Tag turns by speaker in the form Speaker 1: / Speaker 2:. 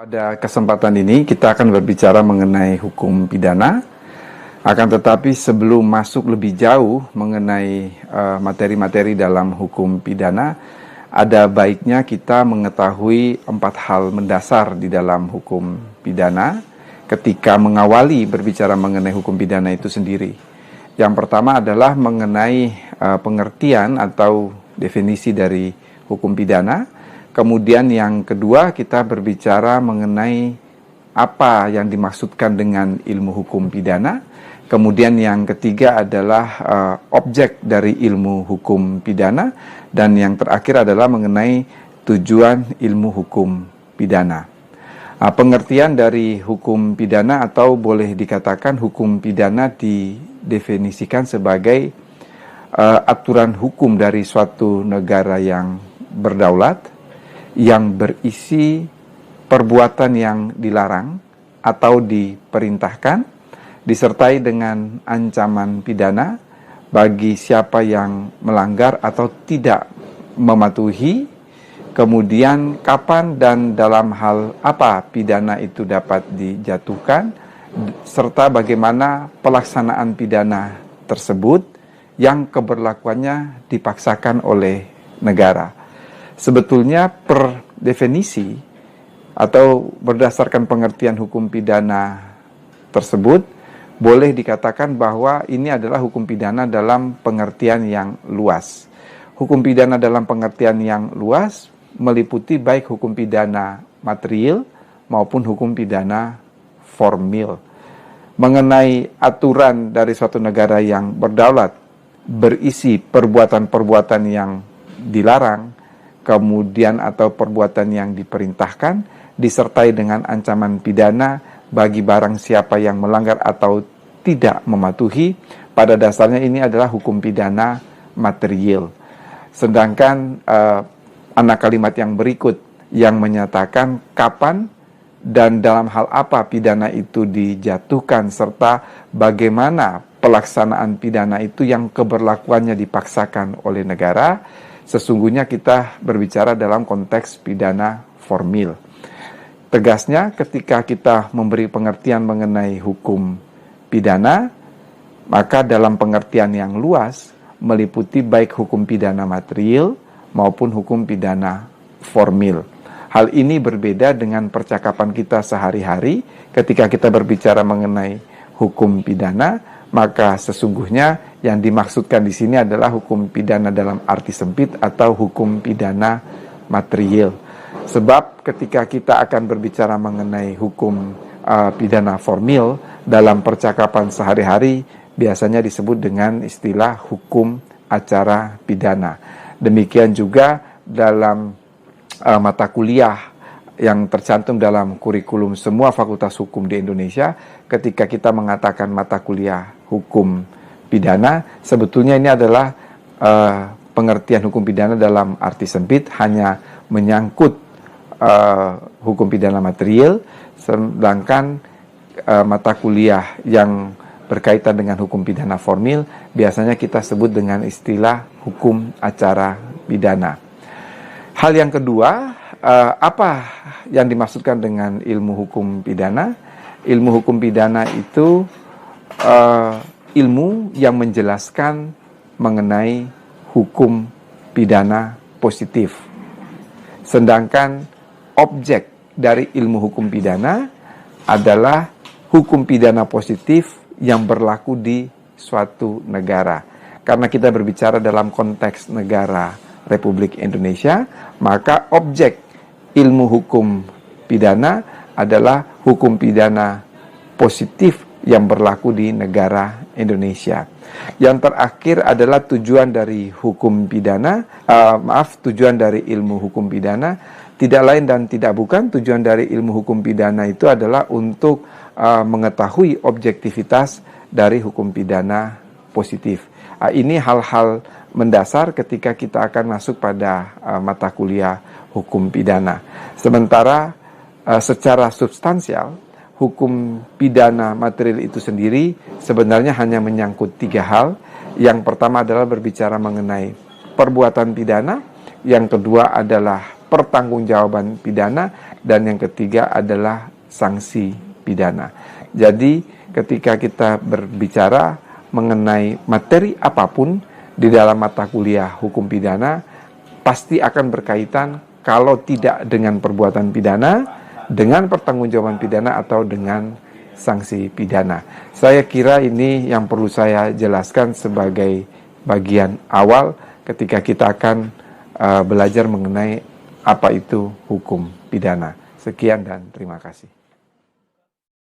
Speaker 1: Pada kesempatan ini kita akan berbicara mengenai hukum pidana. Akan tetapi sebelum masuk lebih jauh mengenai materi-materi dalam hukum pidana, ada baiknya kita mengetahui 4 hal mendasar di dalam hukum pidana ketika mengawali berbicara mengenai hukum pidana itu sendiri. Yang pertama adalah mengenai pengertian atau definisi dari hukum pidana. Kemudian yang kedua kita berbicara mengenai apa yang dimaksudkan dengan ilmu hukum pidana. Kemudian yang ketiga adalah objek dari ilmu hukum pidana. Dan yang terakhir adalah mengenai tujuan ilmu hukum pidana. Pengertian dari hukum pidana atau boleh dikatakan hukum pidana didefinisikan sebagai aturan hukum dari suatu negara yang berdaulat, yang berisi perbuatan yang dilarang atau diperintahkan, disertai dengan ancaman pidana bagi siapa yang melanggar atau tidak mematuhi, kemudian kapan dan dalam hal apa pidana itu dapat dijatuhkan, serta bagaimana pelaksanaan pidana tersebut yang keberlakuannya dipaksakan oleh negara. Sebetulnya per definisi atau berdasarkan pengertian hukum pidana tersebut boleh dikatakan bahwa ini adalah hukum pidana dalam pengertian yang luas. Hukum pidana dalam pengertian yang luas meliputi baik hukum pidana material maupun hukum pidana formil. Mengenai aturan dari suatu negara yang berdaulat berisi perbuatan-perbuatan yang dilarang, kemudian atau perbuatan yang diperintahkan, disertai dengan ancaman pidana bagi barang siapa yang melanggar atau tidak mematuhi. Pada dasarnya ini adalah hukum pidana material. Sedangkan anak kalimat yang berikut yang menyatakan kapan dan dalam hal apa pidana itu dijatuhkan serta bagaimana pelaksanaan pidana itu yang keberlakuannya dipaksakan oleh negara, sesungguhnya kita berbicara dalam konteks pidana formil. Tegasnya ketika kita memberi pengertian mengenai hukum pidana, maka dalam pengertian yang luas meliputi baik hukum pidana material maupun hukum pidana formil. Hal ini berbeda dengan percakapan kita sehari-hari ketika kita berbicara mengenai hukum pidana, maka sesungguhnya yang dimaksudkan di sini adalah hukum pidana dalam arti sempit atau hukum pidana material. Sebab ketika kita akan berbicara mengenai hukum pidana formil dalam percakapan sehari-hari biasanya disebut dengan istilah hukum acara pidana. Demikian juga dalam mata kuliah yang tercantum dalam kurikulum semua fakultas hukum di Indonesia, ketika kita mengatakan mata kuliah hukum pidana, sebetulnya ini adalah pengertian hukum pidana dalam arti sempit, hanya menyangkut hukum pidana material, sedangkan mata kuliah yang berkaitan dengan hukum pidana formil biasanya kita sebut dengan istilah hukum acara pidana. Hal yang kedua, apa yang dimaksudkan dengan ilmu hukum pidana? Ilmu hukum pidana itu ilmu yang menjelaskan mengenai hukum pidana positif. Sedangkan objek dari ilmu hukum pidana adalah hukum pidana positif yang berlaku di suatu negara. Karena kita berbicara dalam konteks negara Republik Indonesia, maka objek ilmu hukum pidana adalah hukum pidana positif yang berlaku di negara Indonesia. Yang terakhir adalah tujuan dari hukum pidana, tujuan dari ilmu hukum pidana, tidak lain dan tidak bukan, tujuan dari ilmu hukum pidana itu adalah untuk mengetahui objektivitas dari hukum pidana positif. Ini hal-hal mendasar ketika kita akan masuk pada mata kuliah hukum pidana. Sementara secara substansial, hukum pidana material itu sendiri sebenarnya hanya menyangkut 3 hal. Yang pertama adalah berbicara mengenai perbuatan pidana, yang kedua adalah pertanggungjawaban pidana, dan yang ketiga adalah sanksi pidana. Jadi ketika kita berbicara mengenai materi apapun di dalam mata kuliah hukum pidana, pasti akan berkaitan kalau tidak dengan perbuatan pidana, dengan pertanggungjawaban pidana atau dengan sanksi pidana. Saya kira ini yang perlu saya jelaskan sebagai bagian awal ketika kita akan belajar mengenai apa itu hukum pidana. Sekian dan terima kasih.